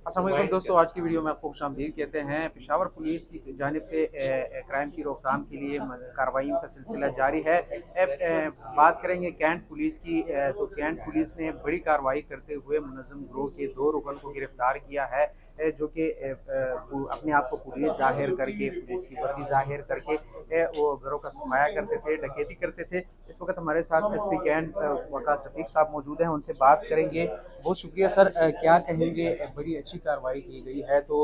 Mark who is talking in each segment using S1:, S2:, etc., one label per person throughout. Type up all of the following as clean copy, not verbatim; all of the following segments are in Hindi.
S1: अस्सलाम वालेकुम दोस्तों, आज की वीडियो में आपको खुशामदीद कहते हैं। पेशावर पुलिस की जानिब से क्राइम की रोकथाम के लिए कार्रवाइयों का सिलसिला जारी है। बात करेंगे कैंट पुलिस की, तो कैंट पुलिस ने बड़ी कार्रवाई करते हुए मुनज़्ज़म गिरोह के 2 रुकन को गिरफ्तार किया है, जो कि अपने आप को पुलिस जाहिर करके, पुलिस की वर्दी जाहिर करके वो घरों का सफाया करते थे, डकैती करते थे। इस वक्त हमारे साथ एसपी कैंट वकास रफीक साहब मौजूद हैं, उनसे बात करेंगे। बहुत शुक्रिया सर, क्या कहेंगे, बड़ी अच्छी कार्रवाई की गई है, तो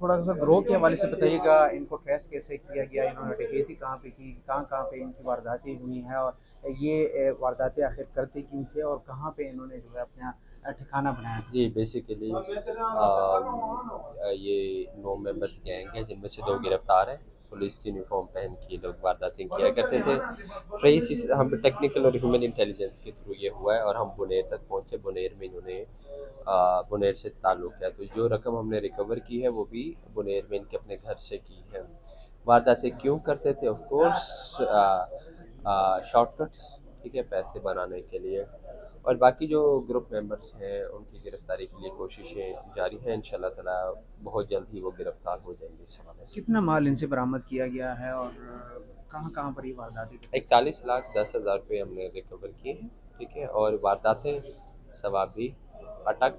S1: थोड़ा सा ग्रोह के हवाले से बताइएगा, इनको ट्रेस कैसे किया गया, इन्होंने डकैती कहाँ पे की, कहाँ कहाँ पे इनकी वारदातें हुई हैं, और ये वारदातें आखिर करते क्यों थे, और कहाँ पे इन्होंने जो है अपना ठिकाना बनाया था।
S2: जी, बेसिकली ये 9 मेंबर्स गैंग है जिनमें से 2 गिरफ्तार हैं। पुलिस की यूनिफॉर्म पहन के ये लोग वारदातें किया करते थे। ट्रेस इस हम टेक्निकल और ह्यूमन इंटेलिजेंस के थ्रू ये हुआ है और हम बुनेर तक पहुंचे। बुनेर में इन्होंने बुनेर से ताल्लुक़ है, तो जो रकम हमने रिकवर की है वो भी बुनेर में इनके अपने घर से की है। वारदातें क्यों करते थे? ऑफ कोर्स शॉर्टकट्स, ठीक है, पैसे बनाने के लिए। और बाकी जो ग्रुप मेंबर्स हैं उनकी गिरफ्तारी के लिए कोशिशें जारी हैं। इंशाल्लाह ताला बहुत जल्द ही वो गिरफ्तार हो जाएंगे इस हवाले से।
S1: कितना माल इनसे बरामद किया गया है, और कहाँ कहाँ पर ये वारदातें करते थे।
S2: 41,10,000 रुपये हमने रिकवर किए हैं, ठीक है। और वारदातें सवाबी, अटक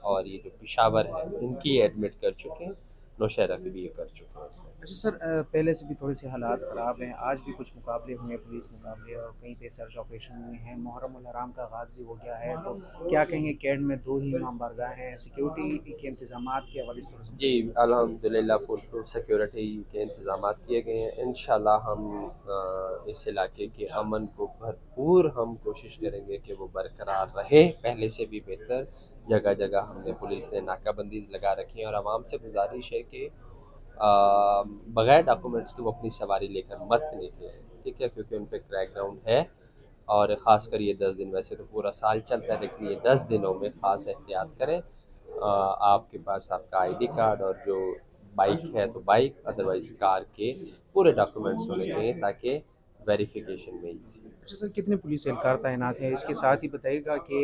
S2: और ये जो पिशावर है इनकी एडमिट कर चुके हैं। नौशहरा की भी ये कर चुके हैं।
S1: अच्छा सर, पहले से भी थोड़े से हालात ख़राब हैं, आज भी कुछ मुकाबले हुए हैं, पुलिस मुकाबले, और कहीं पे सर्च ऑपरेशन हुए हैं, मुहर्रम उल हराम का आगाज़ भी हो गया है, तो क्या कहेंगे, कैंट में 2 ही इमाम बारगाह हैं, सिक्योरिटी के इंतजामात के हवाले से थोड़ा सा
S2: जी,
S1: बताइए।
S2: अल्हम्दुलिल्लाह फुल प्रूफ सिक्योरिटी के इंतज़ामात किए गए हैं। इंशाल्लाह हम इस इलाके के अमन को भरपूर हम कोशिश करेंगे कि वो बरकरार रहे, पहले से भी बेहतर। जगह जगह हमने पुलिस ने नाकाबंदी लगा रखी है और आवाम से गुजारिश है कि बगैर डॉक्यूमेंट्स के वो अपनी सवारी लेकर मत निकलें, ठीक है, क्योंकि उन पे क्रैक डाउन है। और ख़ासकर ये 10 दिन, वैसे तो पूरा साल चलता है लेकिन ये 10 दिनों में ख़ास एहतियात करें। आपके पास आपका आईडी कार्ड और जो बाइक है तो बाइक, अदरवाइज़ कार के पूरे डॉक्यूमेंट्स होने चाहिए ताकि वेरिफिकेशन में ईजी हो।
S1: अच्छा सर, कितने पुलिस एहलकार तैनात हैं, इसके साथ ही बताइएगा कि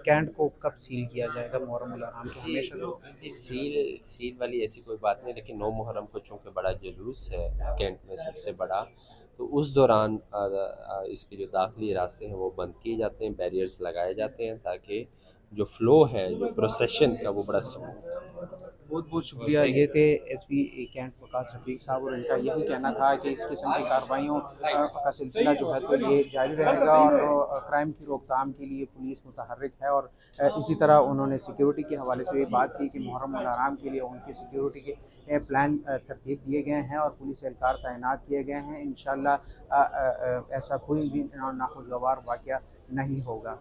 S1: कैंट को कब सील किया जाएगा मुहर्रम उल हराम के
S2: जी,
S1: हमेशा तो।
S2: जी, सील सील वाली ऐसी कोई बात नहीं, लेकिन 9 मुहर्रम को चूँकि बड़ा जुलूस है कैंट में सबसे बड़ा, तो उस दौरान इसके जो दाखिली रास्ते हैं वो बंद किए जाते हैं, बैरियर्स लगाए जाते हैं ताकि जो फ़्लो है, जो प्रोसेशन का, वो बड़ा स्मूथ
S1: बहुत बहुत शुक्रिया। ये थे एसपी कैंट वकास रफीक साहब, और इनका यही कहना था कि इस किस्म की कार्रवाइयों का सिलसिला जो है तो ये जारी रहेगा, और क्राइम की रोकथाम के लिए पुलिस मुतहर्रिक है, और इसी तरह उन्होंने सिक्योरिटी के हवाले से भी बात की कि मुहर्रम उल हराम के लिए उनकी सिक्योरिटी के प्लान तरतीब दिए गए हैं, और पुलिस एहलकार तैनात किए गए हैं। इंशाल्लाह ऐसा कोई भी नाखुशगवार वाक़या नहीं होगा।